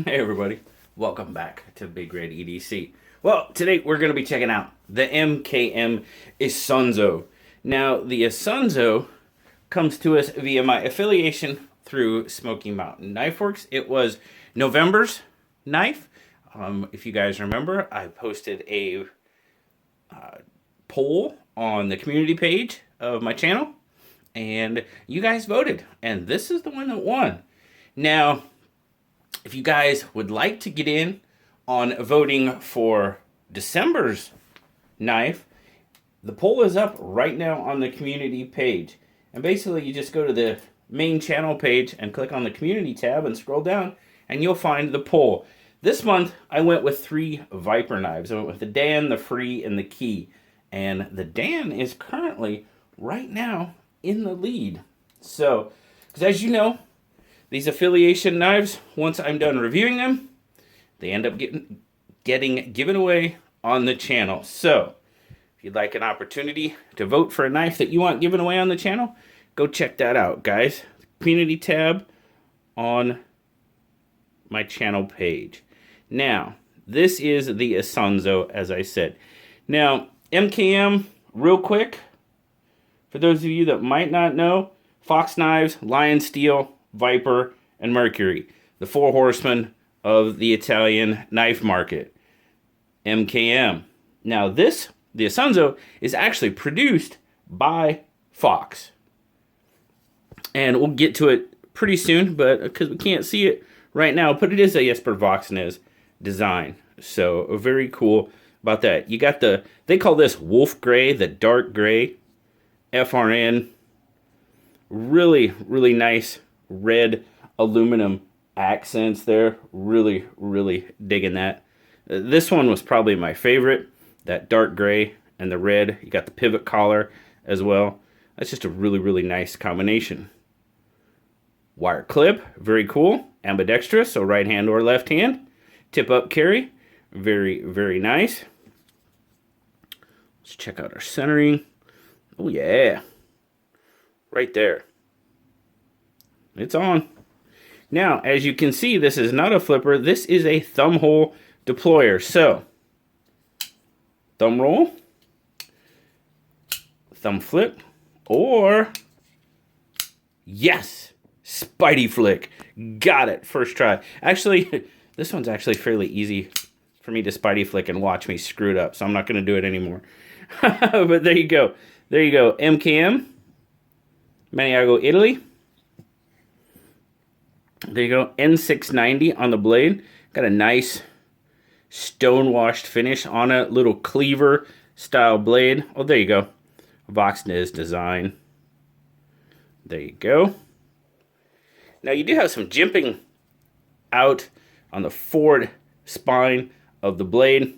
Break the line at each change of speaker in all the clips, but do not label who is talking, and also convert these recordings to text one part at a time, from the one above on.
Hey everybody, welcome back to BigRedEDC. Well, today we're going to be checking out the MKM Isonzo. Now, the Isonzo comes to us via my affiliation through Smoky Mountain Knife Works. It was November's knife. If you guys remember, I posted a poll on the community page of my channel, and you guys voted, and this is the one that won. Now, if you guys would like to get in on voting for December's knife, the poll is up right now on the community page. And basically, you just go to the main channel page and click on the community tab and scroll down, and you'll find the poll. This month, I went with 3 Viper knives. I went with the Dan, the Free, and the Key. And the Dan is currently, right now, in the lead. So, because as you know, these affiliation knives, once I'm done reviewing them, they end up getting given away on the channel. So, if you'd like an opportunity to vote for a knife that you want given away on the channel, go check that out, guys. Community tab on my channel page. Now, this is the Isonzo, as I said. Now, MKM, real quick, for those of you that might not know, Fox Knives, Lion Steel, Viper, and Mercury, the 4 horsemen of the Italian knife market. MKM. Now the Isonzo, is actually produced by Fox. And we'll get to it pretty soon, but because we can't see it right now, but it is a Jesper Voxnaes design. So very cool about that. You got they call this wolf gray, the dark gray, FRN. Really, really nice red aluminum accents there. Really, really digging that. This one was probably my favorite. That dark gray and the red. You got the pivot collar as well. That's just a really, really nice combination. Wire clip, very cool. Ambidextrous, so right hand or left hand. Tip up carry, very, very nice. Let's check out our centering. Oh yeah, right there. It's on. Now, as you can see, this is not a flipper. This is a thumb hole deployer. So, thumb roll, thumb flip, or, yes, Spidey flick. Got it, first try. Actually, this one's actually fairly easy for me to Spidey flick and watch me screw it up, so I'm not going to do it anymore. But there you go. There you go. MKM, Maniago, Italy. There you go, N690 on the blade. Got a nice stone-washed finish on a little cleaver style blade. Oh, there you go. Voxnaes design. There you go. Now, you do have some jimping out on the forward spine of the blade.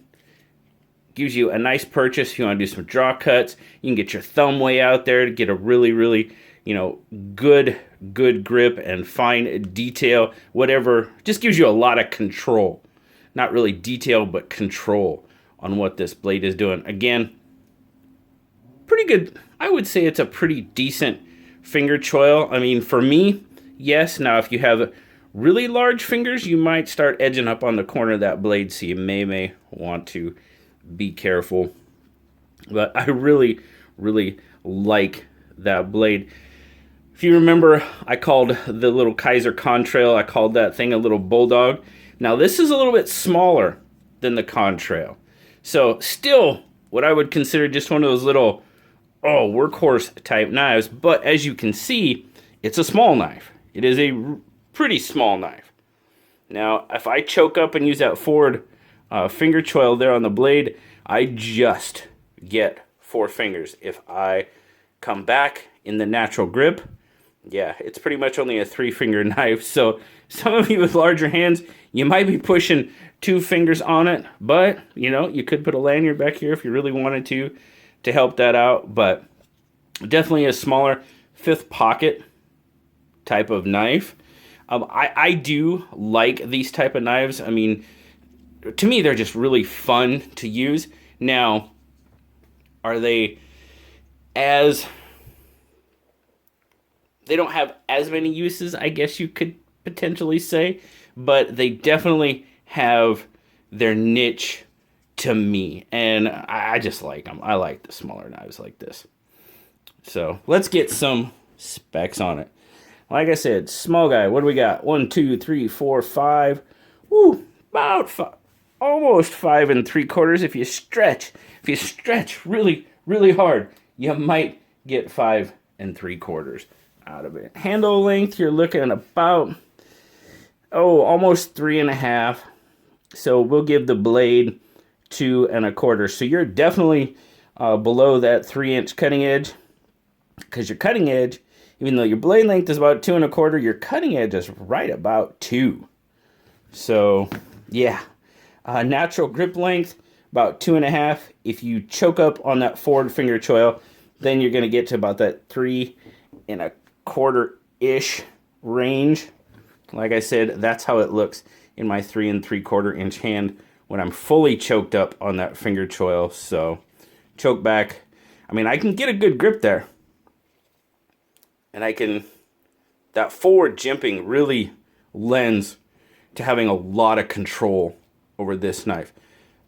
Gives you a nice purchase if you want to do some draw cuts. You can get your thumb way out there to get a really, really, good grip and fine detail, whatever. Just gives you a lot of control. Not really detail, but control on what this blade is doing. Again, pretty good. I would say it's a pretty decent finger choil. I mean, for me, yes. Now, if you have really large fingers, you might start edging up on the corner of that blade, so you may want to be careful. But I really, really like that blade. If you remember, I called the little Kaiser Contrail, I called that thing a little bulldog. Now this is a little bit smaller than the Contrail. So still what I would consider just one of those little, workhorse type knives. But as you can see, it's a small knife. It is a pretty small knife. Now, if I choke up and use that forward finger choil there on the blade, I just get 4 fingers. If I come back in the natural grip, yeah, it's pretty much only a 3-finger knife. So some of you with larger hands, you might be pushing 2 fingers on it. But, you could put a lanyard back here if you really wanted to help that out. But definitely a smaller 5th pocket type of knife. I do like these type of knives. I mean, to me, they're just really fun to use. Now, are they as... They don't have as many uses, I guess you could potentially say, but they definitely have their niche to me, and I just like them. I like the smaller knives like this. So let's get some specs on it. Like I said, small guy. What do we got? 1, 2, 3, 4, 5. Woo, about 5, almost 5 3/4. If you stretch really, really hard, you might get 5 3/4 out of it. Handle length, you're looking at about almost 3.5. So we'll give the blade 2 1/4. So you're definitely below that 3-inch cutting edge, because your cutting edge, even though your blade length is about 2 1/4, your cutting edge is right about 2. So yeah, natural grip length about 2.5. If you choke up on that forward finger choil, then you're going to get to about that 3 1/4 ish range. Like I said, that's how it looks in my 3 3/4 inch hand when I'm fully choked up on that finger choil. So choke back, I mean, I can get a good grip there, and that forward jimping really lends to having a lot of control over this knife.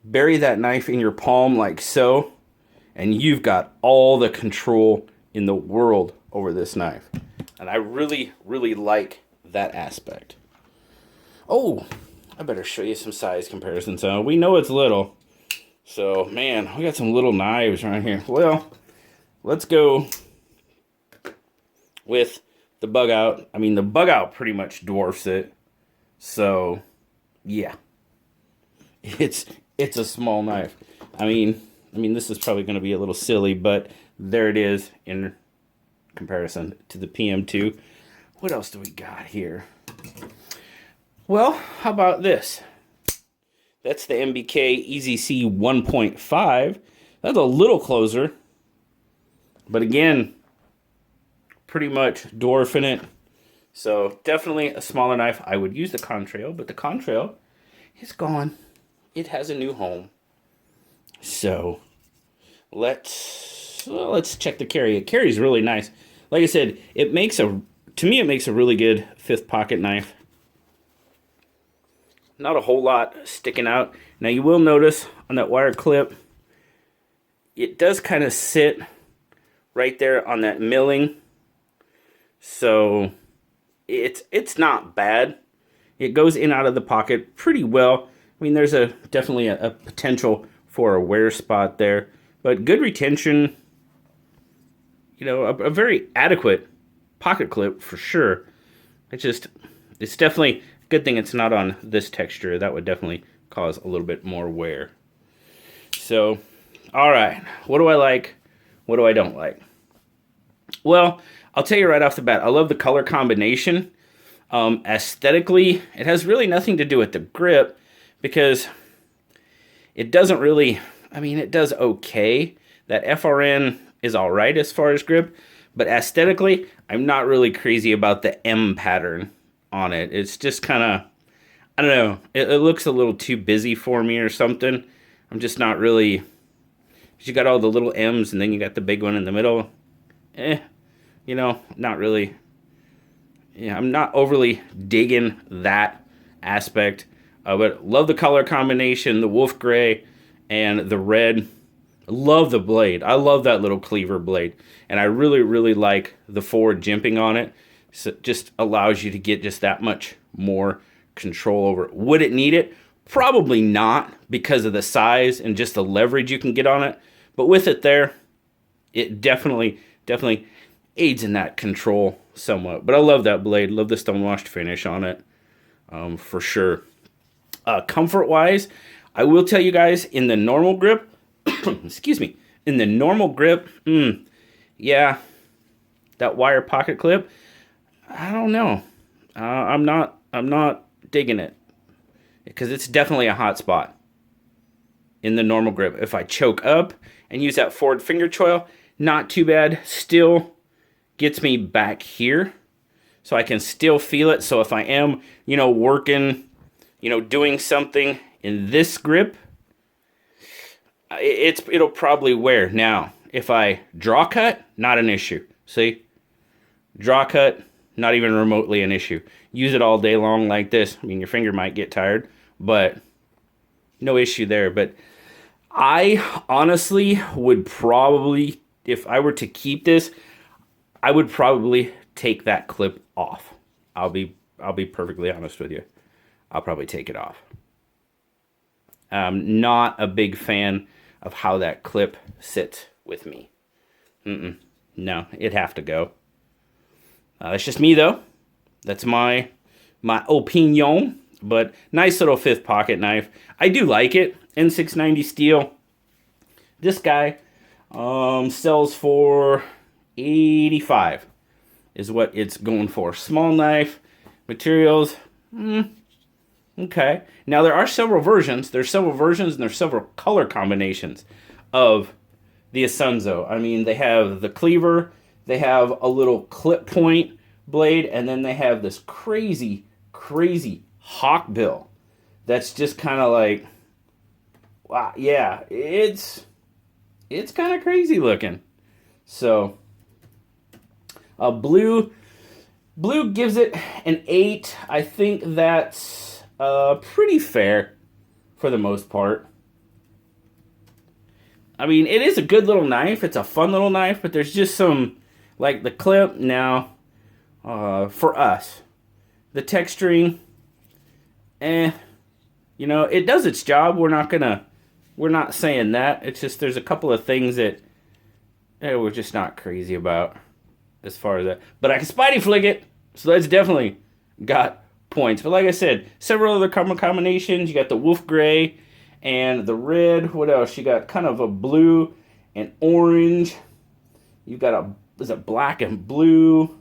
Bury that knife in your palm like so, and you've got all the control in the world over this knife. And I really, really like that aspect. Oh, I better show you some size comparisons. We know it's little. So, man, we got some little knives right here. Well, let's go with the bug out. I mean, the bug out pretty much dwarfs it. So, yeah. It's a small knife. I mean, this is probably going to be a little silly, but there it is in comparison to the PM2. What else do we got here? Well, how about this? That's the MBK EZC 1.5. That's a little closer, but again, pretty much dwarfing it. So definitely a smaller knife. I would use the contrail, but the contrail is gone. It has a new home. So let's check the carry. It carries really nice. Like I said, to me it makes a really good fifth pocket knife. Not a whole lot sticking out. Now you will notice on that wire clip, it does kind of sit right there on that milling. So it's not bad. It goes in out of the pocket pretty well. I mean, there's definitely a potential for a wear spot there, but good retention. You know, a very adequate pocket clip for sure. It's definitely a good thing it's not on this texture. That would definitely cause a little bit more wear. So, all right, what do I like? What do I don't like? Well, I'll tell you right off the bat, I love the color combination. Aesthetically, it has really nothing to do with the grip, because it doesn't really, I mean, it does okay. That FRN is all right as far as grip, but aesthetically, I'm not really crazy about the M pattern on it. It's just kind of, I don't know, it looks a little too busy for me or something. I'm just not really, you got all the little M's and then you got the big one in the middle. You know, not really. Yeah, I'm not overly digging that aspect. But love the color combination, the wolf gray and the red. Love the blade. I love that little cleaver blade. And I really, really like the forward jimping on it. So it just allows you to get just that much more control over it. Would it need it? Probably not, because of the size and just the leverage you can get on it. But with it there, it definitely aids in that control somewhat. But I love that blade. Love the stonewashed finish on it, for sure. Comfort-wise, I will tell you guys, in the normal grip, excuse me, in the normal grip, yeah, that wire pocket clip, I don't know. I'm not digging it, because it's definitely a hot spot in the normal grip. If I choke up and use that forward finger choil, not too bad. Still gets me back here, so I can still feel it. So if I am, working, doing something in this grip, it'll probably wear. Now, if I draw cut, not an issue. See? Draw cut, Not even remotely an issue. Use it all day long like this. I mean, your finger might get tired, but no issue there. But I honestly would probably, if I were to keep this, I would probably take that clip off. I'll be perfectly honest with you. I'll probably take it off. I'm not a big fan of how that clip sits with me. No, it'd have to go. That's just me though. That's my opinion. But nice little 5th pocket knife. I do like it. N690 steel. This guy sells for $85 is what it's going for. Small knife, materials, okay. Now there are several versions. There's several versions and there's several color combinations of the Isonzo. I mean, they have the cleaver, they have a little clip point blade, and then they have this crazy hawkbill. That's just kind of like, wow, yeah, it's kind of crazy looking. So, blue gives it an 8. I think that's pretty fair for the most part. I mean, it is a good little knife. It's a fun little knife, but there's just some, like the clip now, for us. The texturing, you know, it does its job. We're not saying that. It's just there's a couple of things that we're just not crazy about as far as that. But I can Spidey flick it, so that's definitely got points. But like I said, several other combinations. You got the wolf gray and the red. What else? You got kind of a blue and orange. You've got is it black and blue?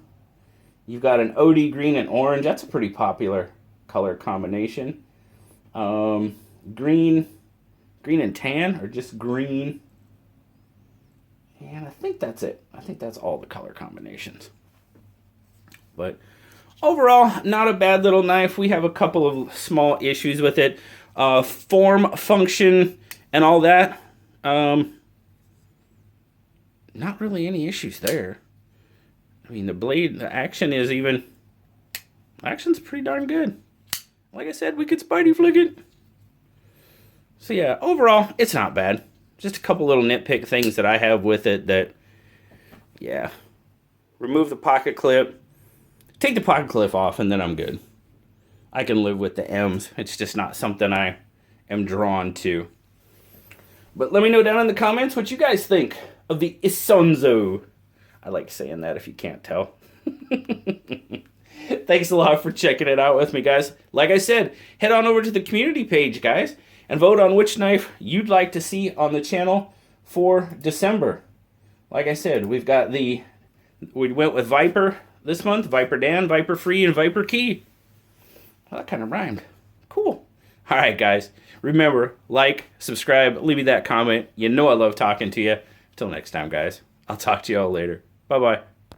You've got an OD green and orange. That's a pretty popular color combination. Green and tan, or just green. And I think that's it. I think that's all the color combinations. But overall, not a bad little knife. We have a couple of small issues with it. Form, function, and all that. Not really any issues there. I mean, the blade, the action's pretty darn good. Like I said, we could Spidey flick it. So yeah, overall, it's not bad. Just a couple little nitpick things that I have with it that, yeah. Remove the pocket clip. Take the pocket clip off, and then I'm good. I can live with the M's. It's just not something I am drawn to. But let me know down in the comments what you guys think of the Isonzo. I like saying that if you can't tell. Thanks a lot for checking it out with me, guys. Like I said, head on over to the community page, guys, and vote on which knife you'd like to see on the channel for December. Like I said, we went with Viper this month, Viper Dan, Viper Free, and Viper Key. Well, that kind of rhymed. Cool. All right, guys. Remember, like, subscribe, leave me that comment. You know I love talking to you. Till next time, guys. I'll talk to you all later. Bye-bye.